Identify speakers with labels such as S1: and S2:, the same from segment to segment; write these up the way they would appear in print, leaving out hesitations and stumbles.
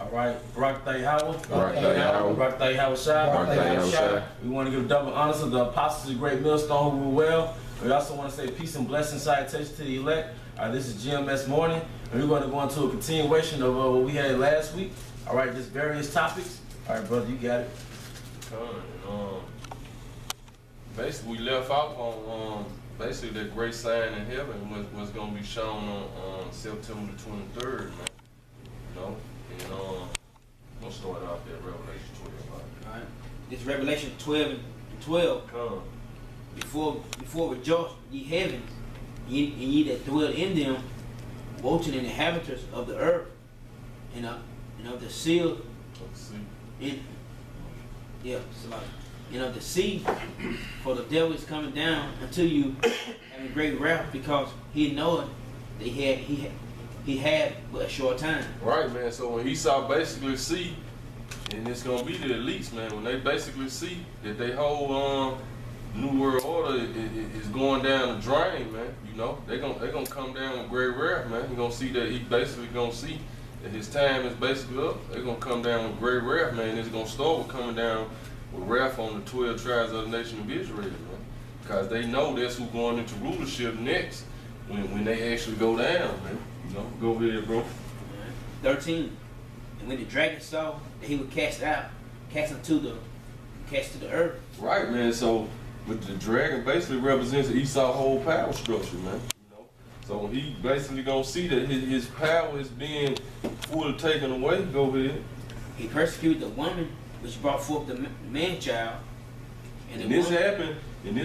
S1: All right, Barakatay Howard.
S2: Barakatay
S1: Howard. We want to give double honors to the apostles of Great Millstone who rule well. We also want to say peace and blessings, salutation to the elect. This is GMS morning, and we're going to go into a continuation of what we had last week. All right, just various topics. All right, brother, you got it.
S2: Basically, we left off on basically that great sign in heaven was going to be shown on September the 23rd, man. You know, and we'll start off at Revelation 12.
S3: All right, this Revelation 12 and 12.
S2: Come.
S3: Before rejoice ye heavens, and ye that dwell in them, watching the inhabitants of the earth, and of the seal, and of the sea, for the devil is coming down unto you, having great wrath, because he knoweth that he had but a short time.
S2: Right, man. So when Esau basically see, and it's gonna be there at least, man, when they basically see that they whole New World Order is going down the drain, man. You know, they're gonna come down with great wrath, man. You're gonna see that he basically gonna see that his time is basically up. They're gonna come down with great wrath, man. It's gonna start with coming down with wrath on the 12 tribes of the nation of Israel, man. Because they know that's who's going into rulership next when they actually go down, man. You know, go ahead, bro.
S3: 13. And when the dragon saw that he was cast to the earth.
S2: Right, man. So with the dragon basically represents Esau's whole power structure, man. You know, so when he basically gonna see that his power is being fully taken away, go ahead.
S3: He persecuted the woman which brought forth the man child.
S2: And this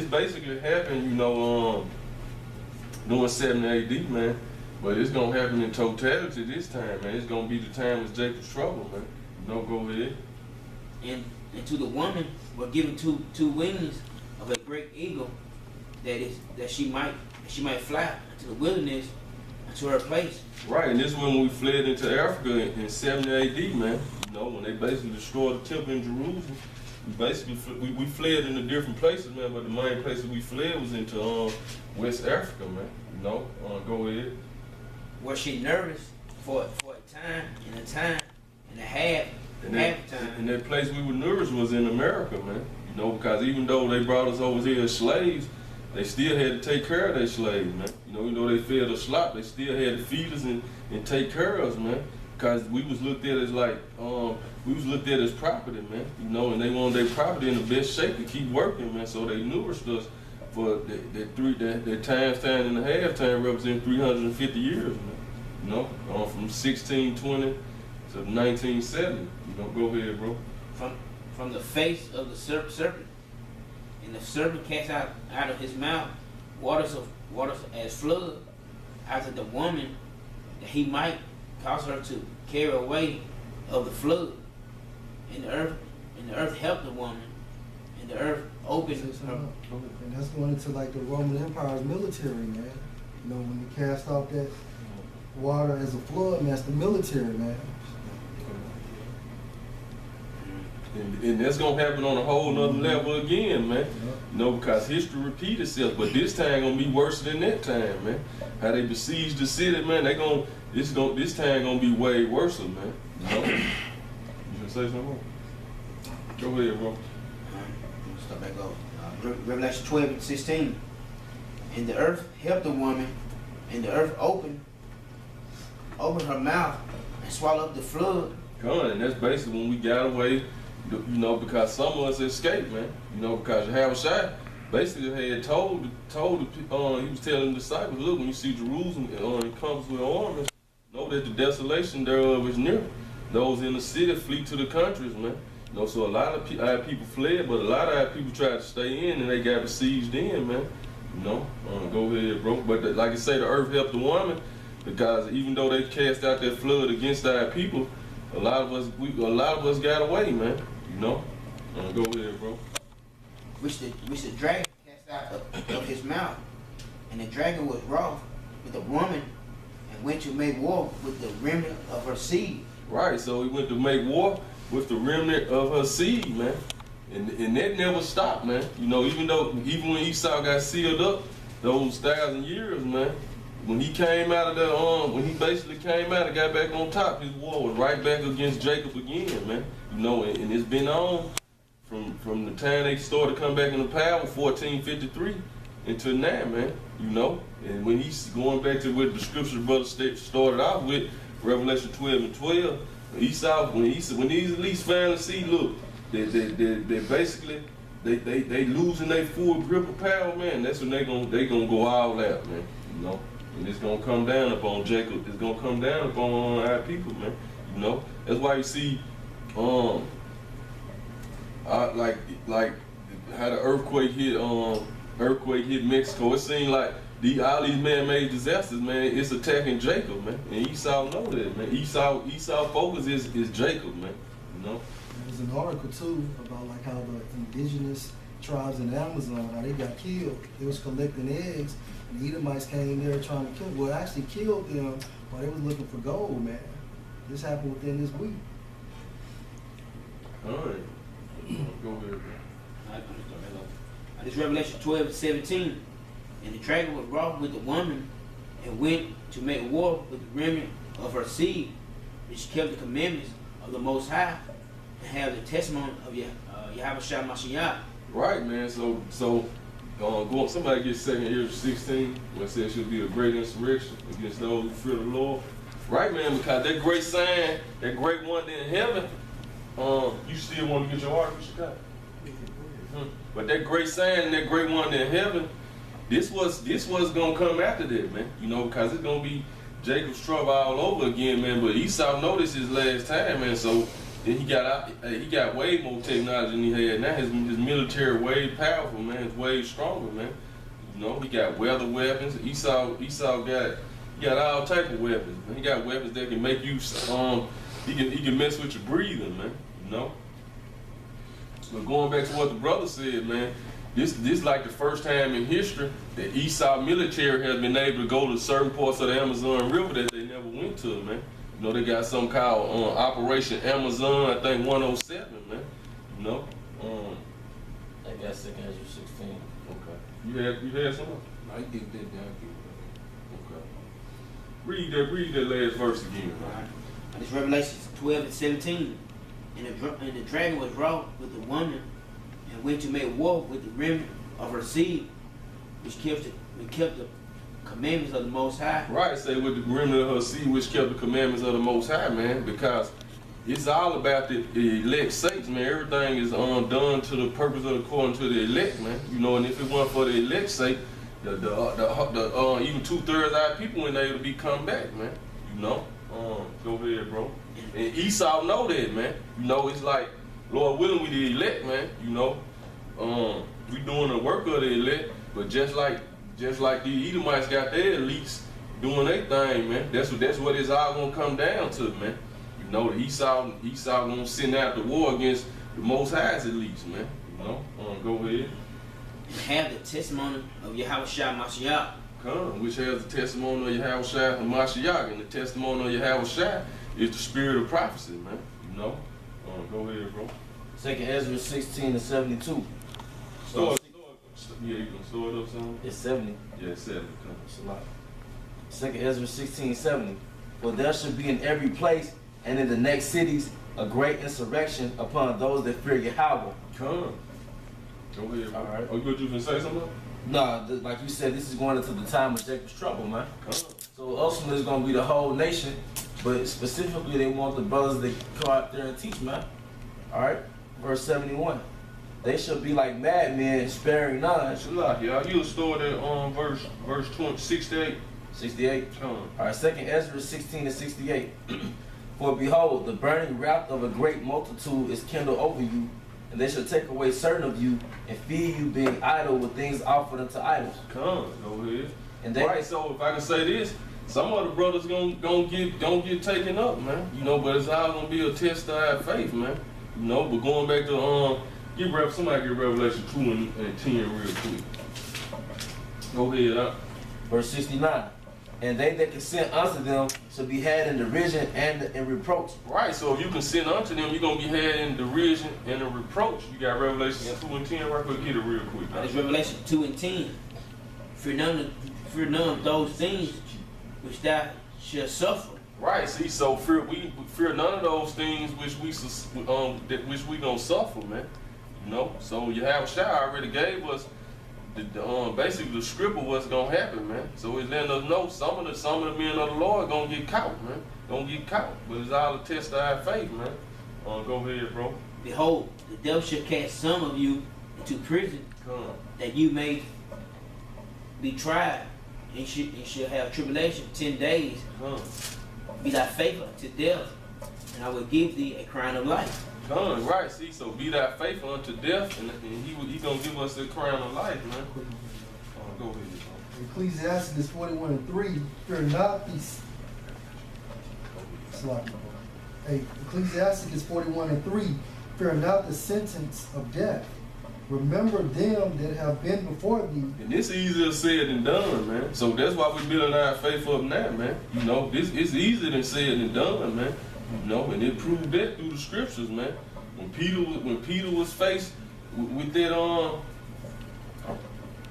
S2: basically happened, you know, during 70 AD, man. But it's gonna happen in totality this time, man. It's gonna be the time of Jacob's trouble, man. You know, go ahead.
S3: And to the woman were given two wings of a great eagle, that she might fly into the wilderness, into her place.
S2: Right, and this is when we fled into Africa in 70 AD, man. You know, when they basically destroyed the temple in Jerusalem. We fled into different places, man, but the main places we fled was into West Africa, man. You know, go ahead.
S3: Was she nervous for a time and a half time?
S2: And that place we were nervous was in America, man. You know, because even though they brought us over here as slaves, they still had to take care of their slaves, man. You know, even though they fed us slop, they still had to feed us and take care of us, man. Because we was looked at as like, we was looked at as property, man. You know, and they wanted their property in the best shape to keep working, man. So they nourished us for that time and a half time represent 350 years, man. You know, from 1620 to 1970. You know, go ahead, bro.
S3: From the face of the serpent, and the serpent cast out of his mouth waters as flood after the woman, that he might cause her to carry away of the flood. And the earth helped the woman, and the earth opened her.
S4: And that's going into like the Roman Empire's military, man. You know, when you cast off that water as a flood, man, that's the military, man.
S2: And that's gonna happen on a whole nother level again, man. You know, because history repeats itself, but this time gonna be worse than that time, man. How they besieged the city, man. This time gonna be way worse, man. You know? You gonna say something more? Go ahead, bro.
S3: Start back over. Revelation 12 and 16. And the earth helped the woman, and the earth opened her mouth and swallowed up the flood.
S2: And that's basically when we got away. You know, because some of us escaped, man. You know, because Yahushua basically had told he was telling the disciples, look, when you see Jerusalem, it comes with armies, know that the desolation thereof is near. Those in the city flee to the countries, man. You know, so a lot of our people fled, but a lot of our people tried to stay in, and they got besieged in, man. You know, go ahead, bro. But like I say, the earth helped the woman, because even though they cast out that flood against our people, a lot of us got away, man. You know? Go ahead, bro.
S3: Which the dragon cast out of his mouth. And the dragon was wroth with the woman, and went to make war with the remnant of her seed.
S2: Right, so he went to make war with the remnant of her seed, man. And that never stopped, man. You know, even when Esau got sealed up those 1,000 years, man, when he came out of the when he basically came out and got back on top, his war was right back against Jacob again, man. You know, and it's been on from the time they started to come back into power, 1453, until now, man. You know, and when he's going back to what the scripture brother started out with, Revelation 12 and 12, when these elites finally see, look, they basically they losing their full grip of power, man. That's when they gonna go all out, man. You know, and it's gonna come down upon Jacob. It's gonna come down upon our people, man. You know, that's why you see, like how the earthquake hit Mexico. It seemed like all these man-made disasters, man, it's attacking Jacob, man. And Esau know that, man. Esau focus is Jacob, man. You know.
S4: There's an article too about like how the indigenous tribes in the Amazon, how they got killed. They was collecting eggs, and the Edomites came there trying to kill them. Well, actually killed them while they was looking for gold, man. This happened within this week.
S2: All right. Go ahead, man.
S3: This Revelation 12 and 17. And the dragon was wroth with the woman and went to make war with the remnant of her seed, which kept the commandments of the Most High and have the testimony of Yahushua Mashiach.
S2: Right, man. So somebody get 2 Ezra 16, where it says she'll be a great insurrection against those who fear the Lord. Right, man, because that great sign, that great one in heaven, you still want to get your article, Chicago? But that great sign and that great one in heaven, this was gonna come after that, man. You know, because it's gonna be Jacob's trouble all over again, man. But Esau noticed his last time, man. So then he got way more technology than he had now. His military way powerful, man. It's way stronger, man. You know, he got weather weapons. Esau got all type of weapons. Man. He got weapons that can make you he can mess with your breathing, man. You know. But going back to what the brother said, man. This like the first time in history that Esau military has been able to go to certain parts of the Amazon River that they never went to, man. You know, they got something called Operation Amazon, I think 107, man. You know?
S1: I got 2 Ezra 16.
S2: Okay. You had something?
S1: No, you did that down.
S2: Okay. Read that last verse again, man.
S3: Right. This Revelation 12 and 17. And the dragon was wroth with the woman and went to make war with the remnant of her seed, which kept the commandments of the Most High.
S2: Right, say with the remnant of her seed, which kept the commandments of the Most High, man, because it's all about the elect saints, man. Everything is done to the purpose of according to the elect, man. You know, and if it weren't for the elect's sake, the even 2/3 of our people ain't able to be come back, man. You know, go ahead, bro. And Esau know that, man. You know, it's like, Lord willing, we the elect, man. You know, we doing the work of the elect, but just like the Edomites got their elites doing their thing, man. That's what it's all gonna come down to, man. You know, Esau gonna send out the war against the Most High's elites, man. You know, go ahead.
S3: And have the testimony of Yahushua Mashiach.
S2: Which has the testimony of Yahushua and Mashiach, and the testimony of Yahushua is the spirit of prophecy, man. You know. Go ahead, bro.
S1: 2 Ezra 16 and 72.
S2: Yeah, you can store it up some?
S1: It's 70.
S2: Yeah, it's 70.
S1: It's a lot. 2 Ezra 16, 70. For there should be in every place and in the next cities a great insurrection upon those that fear Yahweh.
S2: Come. Go ahead, bro.
S1: All right.
S2: Oh, you gonna say something?
S1: Nah, like you said, this is going into the time of Jacob's trouble, man.
S2: Come.
S1: So ultimately it's going to be the whole nation, but specifically they want the brothers that go out there and teach, man. All right, verse 71. They shall be like madmen, sparing none.
S2: Yeah, you'll store that verse 68.
S1: 68.
S2: Come.
S1: All right, 2 Ezra 16 and 68. For behold, the burning wrath of a great multitude is kindled over you, and they shall take away certain of you and feed you, being idle with things offered unto idols.
S2: Come, go ahead.
S1: And they,
S2: right, so if I can say this, some of the brothers gonna get taken up, man. You know, but it's all gonna be a test of our faith, man. You know, but going back to somebody get Revelation 2 and 10 real quick. Go ahead,
S1: verse 69. And they that consent unto them shall be had in derision and in reproach.
S2: Right, so if you consent unto them, you're going to be had in derision and in reproach. You got Revelation 2 and 10 right quick. Get it real quick.
S3: It's Revelation 2 and 10. Fear none of those things which thou shalt suffer.
S2: Right. See, so we fear none of those things which we gonna suffer, man. You know. So Yahushua already gave us basically the script of what's gonna happen, man. So it's letting us know some of the men of the Lord gonna get caught, man. Gonna get caught, but it's all a test of our faith, man. Go ahead, bro.
S3: Behold, the devil shall cast some of you into prison, that you may be tried, and shall have tribulation 10 days. Be thy faithful to death, and I will give thee a crown of life.
S2: Right, see, so be thy faithful unto death, and he gonna give us a crown of life, man. Go ahead, bro.
S4: Ecclesiastes 41:3, fear not these. Hey, Ecclesiastes 41:3, fear not the sentence of death. Remember them that have been before thee.
S2: And this easier said than done, man. So that's why we're building our faith up now, man. You know, this is easier than said than done, man. You know, and it proved that through the scriptures, man. When Peter was faced with that,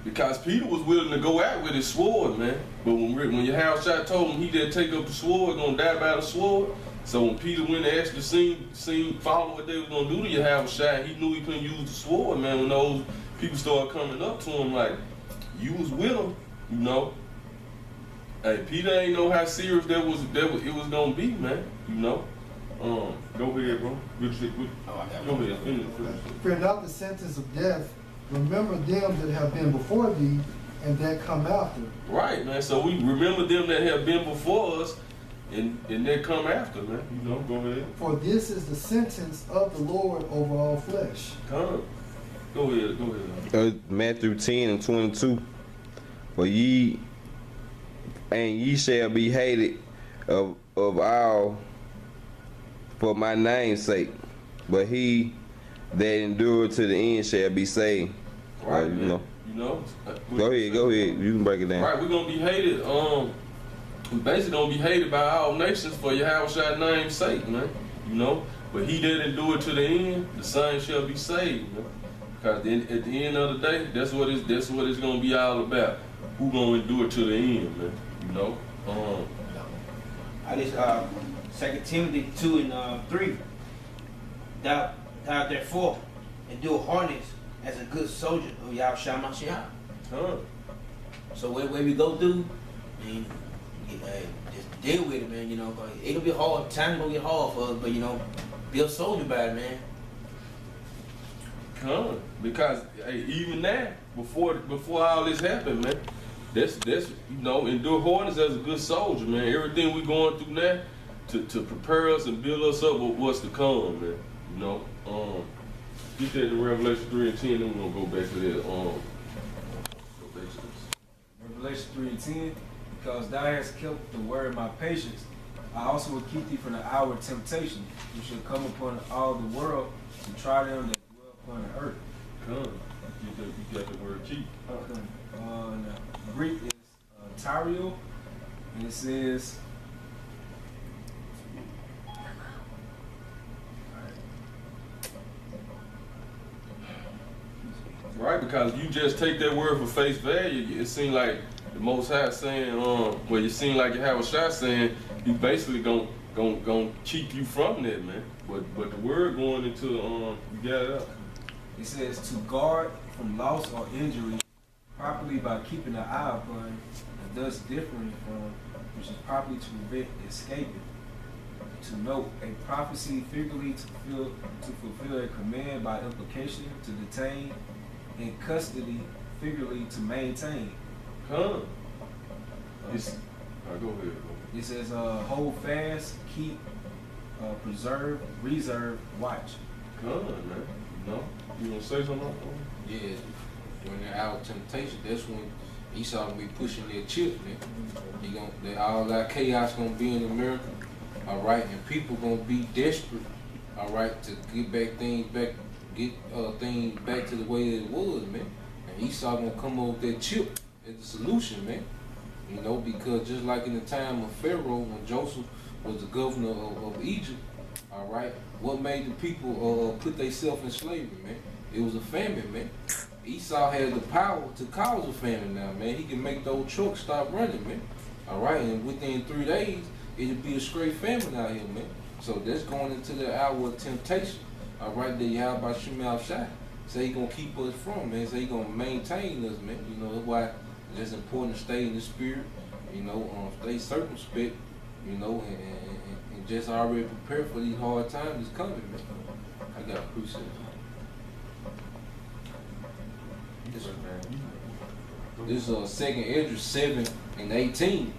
S2: because Peter was willing to go out with his sword, man. But when Yahushua told him he didn't take up the sword, gonna die by the sword. So when Peter went and actually seen follow what they was gonna do to Yahushua, he knew he couldn't use the sword, man. When those people started coming up to him like, you was with him, you know. Hey, Peter ain't know how serious it was gonna be, man. You know. Go ahead, bro. Go ahead. Finish.
S4: Fear not the sentence of death. Remember them that have been before thee, and that come after.
S2: Right, man. So we remember them that have been before us, and they come after, man. You know, go ahead.
S4: For this is the sentence of the Lord over all flesh.
S2: Go ahead.
S5: Matthew 10:22. For ye shall be hated of all for my name's sake, but he that endured to the end shall be saved.
S2: Right,
S5: you know. Go ahead. You can break it down.
S2: Right, we're gonna be hated. We basically gonna be hated by all nations for Yahushua's name's sake, man. You know, but he that endure to the end, the same shall be saved, man. Because then at the end of the day, that's what it's gonna be all about. Who gonna endure to the end, man? You know.
S3: I just 2 Timothy 2:3. Thou therefore endure hardness as a good soldier of Yahushua Mashiach. So where we go through, man, just deal with it, man. You know, it'll be hard. Time gonna get hard for us, but you know, be a soldier about it, man.
S2: Because hey, even now, before all this happened, man, that's you know, endure hardness as a good soldier, man. Everything we going through now to prepare us and build us up with what's to come, man. You know, get that in Revelation 3:10, then we're gonna go back to that.
S1: Revelation 3:10, because thou hast kept the word of my patience, I also will keep thee from the hour of temptation, which shall come upon all the world to try them that dwell upon the earth.
S2: You got the word keep.
S1: Okay. The Greek is tario, and it says,
S2: Right, because you just take that word for face value, it seems like the Most High saying, well, it seems like Yahushua saying he basically gonna keep you from that, man. But the word going into you got it up.
S1: it says to guard from loss or injury properly by keeping an eye upon, and thus differing from, which is properly to prevent escaping. To note a prophecy figuratively to fulfill a command by implication, to detain, in custody figuratively to maintain.
S2: Go ahead, bro.
S1: It says hold fast, keep, preserve, reserve, watch.
S2: Man. No? You wanna say something?
S6: Yeah, during the hour of temptation, that's when Esau gonna be pushing their chip, man. All that chaos gonna be in America, all right, and people gonna be desperate, all right, to get things back to the way it was, man. And Esau gonna come up with that chip as the solution, man. You know, because just like in the time of Pharaoh, when Joseph was the governor of Egypt, all right, what made the people put themselves in slavery, man? It was a famine, man. Esau had the power to cause a famine now, man. He can make those trucks stop running, man. All right, and within 3 days, it'll be a straight famine out here, man. So that's going into the hour of temptation. All right, that Yahweh Shemel Shai. Say he gonna keep us from, man. Say he gonna maintain us, man. You know, that's why it's important to stay in the spirit, you know, stay circumspect, you know, and just already prepare for these hard times that's coming, man. I got a precept. This is 2nd Ezra 7:18.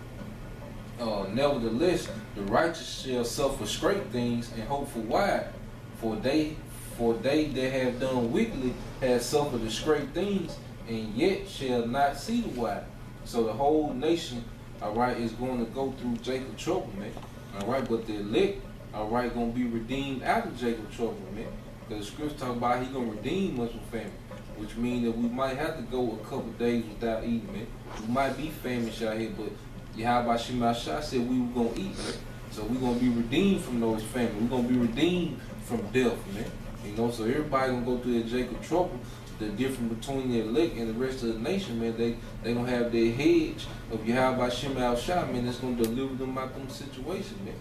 S6: Nevertheless, the righteous shall suffer great things and hope for wide, for they that have done wickedly have suffered the great things, and yet shall not see the wide. So the whole nation, all right, is going to go through Jacob's trouble, man. All right, but the elect, all right, going to be redeemed out of Jacob's trouble, man. Because the scripture talk about he going to redeem us from famine, which means that we might have to go a couple days without eating, man. We might be famished out here, but Yahweh Shema Shah said we were going to eat, man. So we're going to be redeemed from those famine. We're going to be redeemed from death, man. You know, so everybody going to go through their Jacob trouble. The difference between the elect and the rest of the nation, man, they going to have their hedge of Yahweh Shema Shah, man, that's going to deliver them out of them situation, man.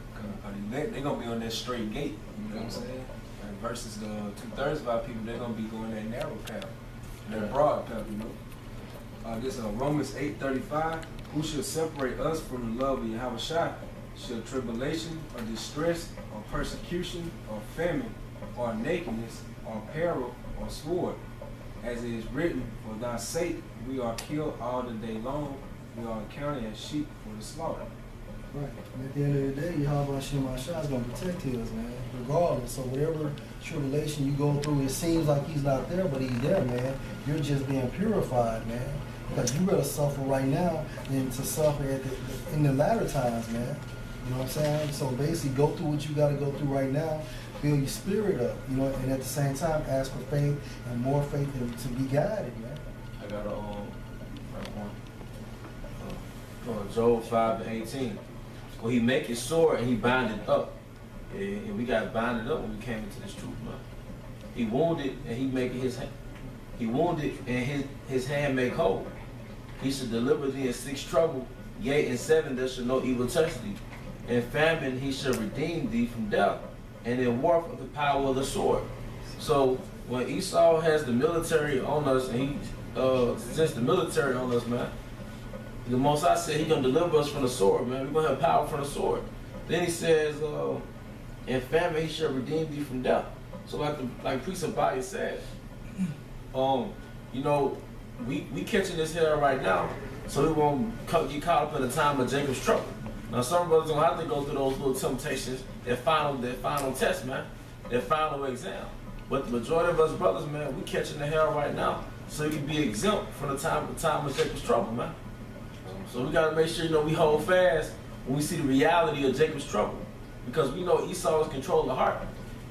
S7: They're going to be on that straight gate, you know what I'm saying? And versus the 2/3 of our people, they're going to be going that narrow path, that broad path, you know. This Romans 8:35, who shall separate us from the love of Yahweh Shai? Shall tribulation or distress or persecution or famine or nakedness or peril or sword? As it is written, for thy sake we are killed all the day long, we are counted as sheep for the slaughter.
S4: Right. And at the end of the day, Yahweh Shema Shah is going to protect us, man, regardless. So whatever tribulation you go through, it seems like he's not there, but he's there, man. You're just being purified, man. Because you better suffer right now than to suffer in the latter times, man. You know what I'm saying? So basically, go through what you got to go through right now, build your spirit up, you know, and at the same time, ask for faith and more faith to be guided, man.
S1: I got a Job 5:18. Well, he make his sword and he bind it up. And we got binded up when we came into this truth, man. He wounded and he make his hand. He wounded and his hand make whole. He should deliver thee in 6 trouble, yea, in 7 there shall no evil touch thee. In famine he shall redeem thee from death, and in war from the power of the sword. So when Esau has the military on us, and he sends the military on us, man, the Most High said he gonna deliver us from the sword, man. We're gonna have power from the sword. Then he says, in famine he shall redeem thee from death. So like Priest Abaya said, you know, we catching this here right now, so we won't get caught up in the time of Jacob's trouble. Now some brothers gonna have to go through those little temptations, their final test, man, their final exam. But the majority of us brothers, man, we catching the hell right now, so we can be exempt from the time of Jacob's trouble, man. So we gotta make sure, you know, we hold fast when we see the reality of Jacob's trouble, because we know Esau was controlling the heart,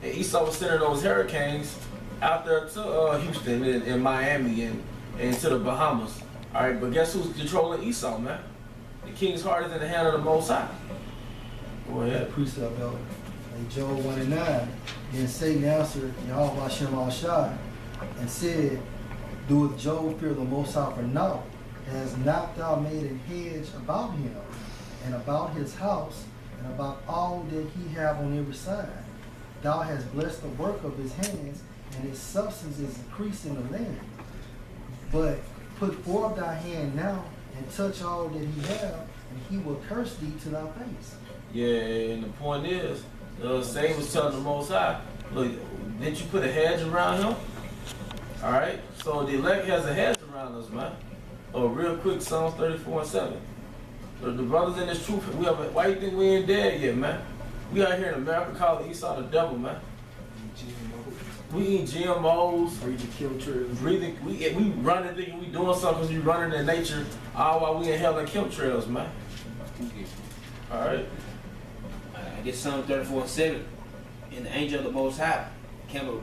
S1: and Esau was sending those hurricanes out there to Houston and Miami and to the Bahamas. All right, but guess who's controlling Esau, man? The king's heart is in the hand of the Most High. Go ahead.
S4: Precept, though. In Job 1:9, then Satan answered Yahweh Shema Shai and said, doeth Job fear the Most High for naught? Has not thou made an hedge about him, and about his house, and about all that he have on every side? Thou hast blessed the work of his hands, and his substance is increased in the land. But put forth thy hand now, and touch all that he have, and he will curse thee to thy face.
S1: Yeah, and the point is, Satan was telling the Most High, look, didn't you put a hedge around him? All right, so the elect has a hedge around us, man. Real quick, Psalms 34:7. The brothers in this truth, why you think we ain't dead yet, man? We out here in America calling Esau the devil, man. We eat GMOs,
S4: Breathing chemtrails.
S1: We running, thinking we doing something because we running in nature, all while we inhaling chemtrails, man. All right.
S3: I guess Psalm 34:7. And the angel of the Most High, and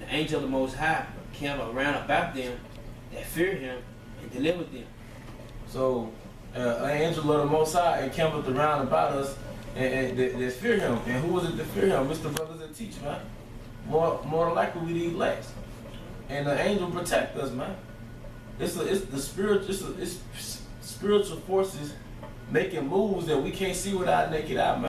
S3: the angel of the Most High came around about them that fear him and delivered them.
S1: So, an angel of the Most High encamped around about us and that fear him. And who was it that fear him? It's the brothers that teach, man. More than likely we the elect. And the angel protect us, man. it's the spirit. It's spiritual forces making moves that we can't see with our naked eye, man.